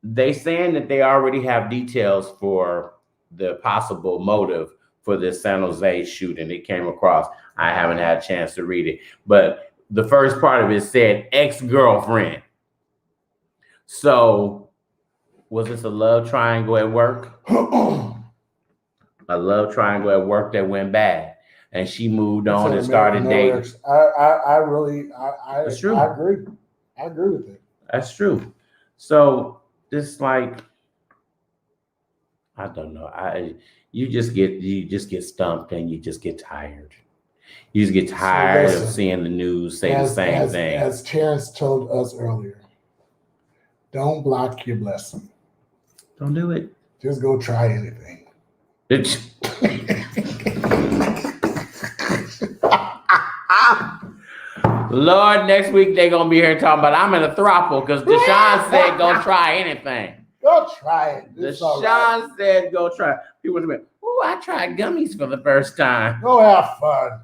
they saying that they already have details for the possible motive for this San Jose shooting. It came across. I haven't had a chance to read it, but the first part of it said ex-girlfriend. So was this a love triangle at work? A love triangle at work that went bad, and she moved on and started dating. It's true.
I agree. I agree with it.
That's true. So this, like, I don't know. You just get stumped and you just get tired. You just get tired of seeing the news say the same thing.
As Terrence told us earlier, don't block your blessing.
Don't do it.
Just go try anything.
Lord, next week they're going to be here talking about I'm in a throuple because Deshaun said go try anything.
Go try it.
Deshaun said go try it. People would be, oh, I tried gummies for the first time.
Go have fun.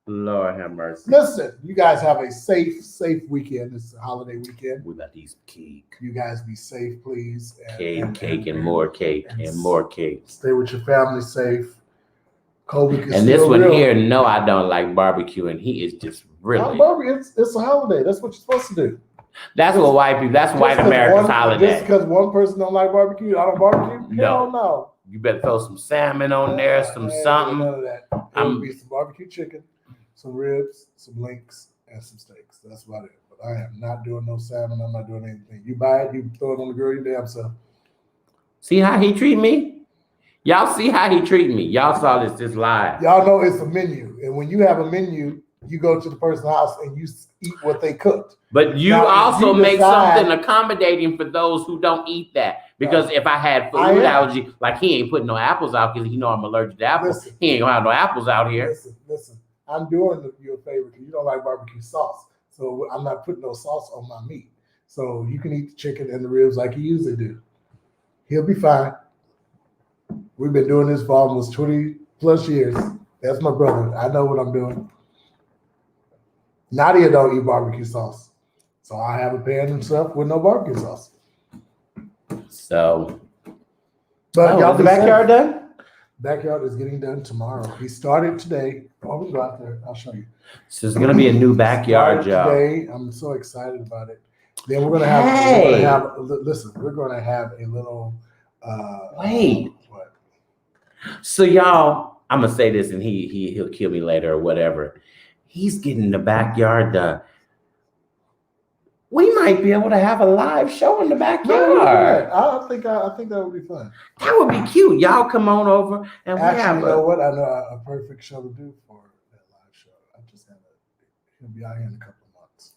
Lord have mercy.
Listen, you guys have a safe weekend. It's a holiday weekend.
We got these cake.
You guys be safe, please.
Cake and more cake and more cake.
Stay with your family safe. COVID
and this one here, no, I don't like barbecue, and he is just really.
It's a holiday. That's what you're supposed to do.
That's what white people. That's white America's holiday.
Just because one person don't like barbecue, I don't barbecue. No.
You better throw some salmon on there, some something.
None of that. It'll be some barbecue chicken, some ribs, some links, and some steaks. That's about it. But I am not doing no salmon. I'm not doing anything. You buy it, you throw it on the grill, you damn self.
See how he treat me? Y'all see how he treat me? Y'all saw this live.
Y'all know it's a menu, and when you have a menu, you go to the person's house and you eat what they cooked.
But you also make something accommodating for those who don't eat that. Because if I had food allergy, like he ain't putting no apples out because he know I'm allergic to apples. He ain't gonna have no apples out here.
Listen. I'm doing you a favor because you don't like barbecue sauce. So I'm not putting no sauce on my meat. So you can eat the chicken and the ribs like you usually do. He'll be fine. We've been doing this for almost 20 plus years. That's my brother. I know what I'm doing. Nadia don't eat barbecue sauce. So I have a pan and stuff with no barbecue sauce.
So,
but y'all
is the backyard done?
Backyard is getting done tomorrow. We started today. Oh, we go out there. I'll show you.
So it's gonna be a new backyard job.
Today, I'm so excited about it. Then we're gonna have. Listen, we're gonna have a little.
Wait.
What?
So y'all, I'm gonna say this, and he'll kill me later or whatever. He's getting the backyard done. We might be able to have a live show in the backyard.
I think that would be fun.
That would be cute. Y'all come on over and
actually,
we have.
You know what? I know a perfect show to do for that live show. I just have he'll be out here in a couple of months.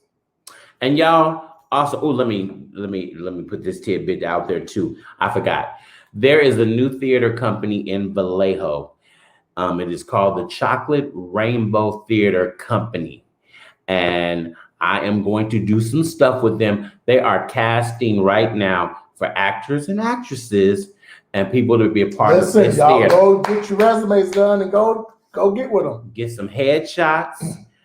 And y'all also, let me put this tidbit out there too. I forgot. There is a new theater company in Vallejo. It is called the Chocolate Rainbow Theater Company, and I am going to do some stuff with them. They are casting right now for actors and actresses and people to be a part of this
y'all
theater.
Go get your resumes done and go Go get with them.
Get some headshots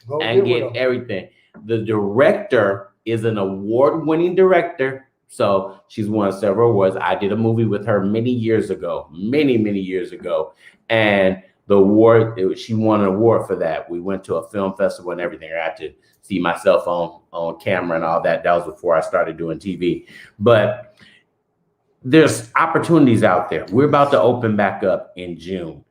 Go
and
with
get
'em.
everything. The director is an award-winning director. So she's won several awards. I did a movie with her many years ago, many years ago. And the award, she won an award for that. We went to a film festival and everything. I got to see myself on camera and all that. That was before I started doing TV. But there's opportunities out there. We're about to open back up in June.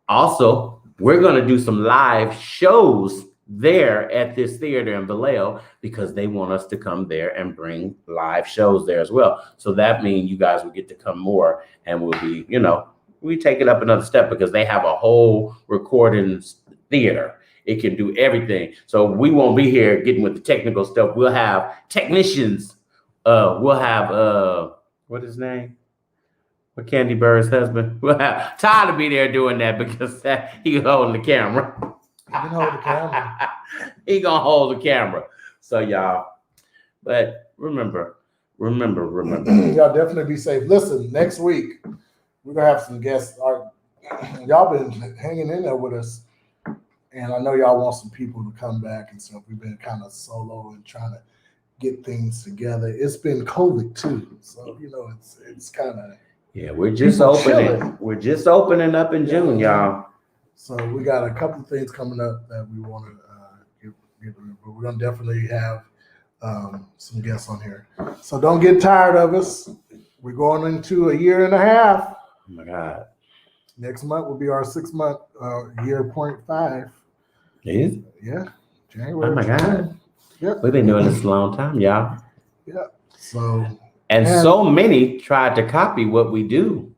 Also, we're going to do some live shows there at this theater in Vallejo because they want us to come there and bring live shows there as well. So that means you guys will get to come more and we'll be, we take it up another step because they have a whole recording theater. It can do everything. So we won't be here getting with the technical stuff. We'll have technicians. We'll have, what is his name? What Candy Bird's husband? We'll have Todd to be there doing that because he's holding the camera.
You can hold the camera.
He gonna hold the camera. So y'all, but remember.
Y'all definitely be safe. Listen, next week we're gonna have some guests. Y'all been hanging in there with us, and I know y'all want some people to come back and stuff. We've been kind of solo and trying to get things together. It's been COVID too, so it's kind of
we're just
people
opening.
chilling.
We're just opening up in June, y'all.
So we got a couple of things coming up that we want to get, but we're gonna definitely have some guests on here. So don't get tired of us. We're going into a year and a half.
Oh my God.
Next month will be our 6-month year 0.5.
Is?
Yeah, January.
Oh my God.
Yep.
We've been doing this a long time, y'all.
Yeah. So.
And so many tried to copy what we do.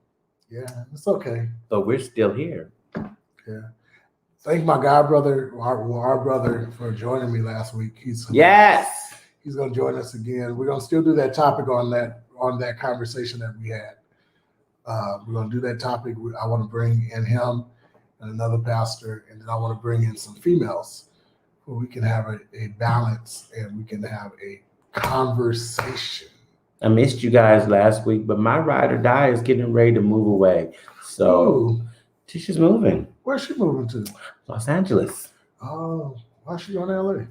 Yeah, it's okay.
So we're still here.
Yeah. Thank my god brother, our brother, for joining me last week. He's going to join us again. We're going to still do that topic on that conversation that we had. We're going to do that topic. I want to bring in him and another pastor, and then I want to bring in some females where we can have a balance and we can have a conversation.
I missed you guys last week, but my ride or die is getting ready to move away. So Tisha's moving.
Where's she moving to?
Los Angeles.
Oh, why's she going to LA?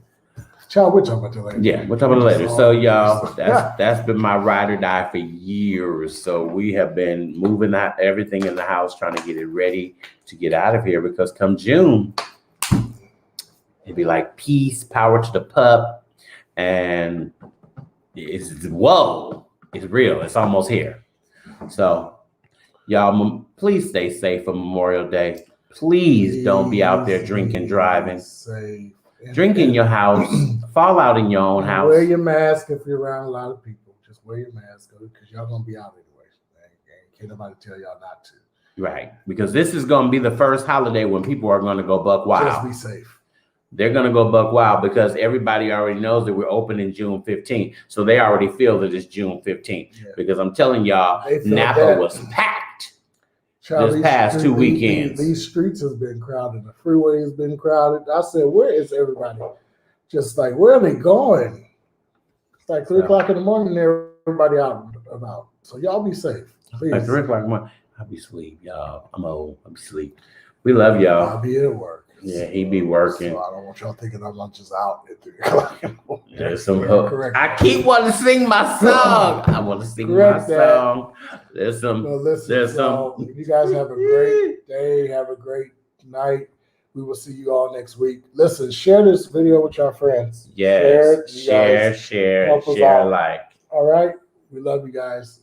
Child, we'll talk about that later.
Yeah, we'll talk about it later. So y'all, that's been my ride or die for years. So we have been moving out everything in the house, trying to get it ready to get out of here because come June, it'd be like peace, power to the pup, and it's real. It's almost here. So y'all, please stay safe for Memorial Day. Please don't be out there drinking, driving.
Safe.
Drink in your house. Fall out in your own house.
Wear your mask if you're around a lot of people. Just wear your mask because y'all gonna be out anyway. Can't nobody tell y'all not to.
Right, because this is gonna be the first holiday when people are gonna go buck wild.
Just be safe.
They're going to go buck wild because everybody already knows that we're opening June 15th. So they already feel that it's June 15th. Yeah. Because I'm telling y'all, Napa was packed this past 2 weekends.
These streets have been crowded. The freeway has been crowded. I said, where is everybody? Just like, where are they going? It's like 3 o'clock in the morning, everybody out and about. So y'all be safe. Please.
Like 3 o'clock in the morning. I'll be asleep, y'all. I'm old. I'll be asleep. We love y'all.
I'll be at work.
Yeah, he be working.
So I don't want y'all thinking I'm just out at 3 o'clock in the morning.
There's some hope. I keep wanting to sing my song. I want to sing my song. There's some.
You guys have a great day. Have a great night. We will see you all next week. Listen, share this video with your friends.
Yes, share, like.
All right. We love you guys.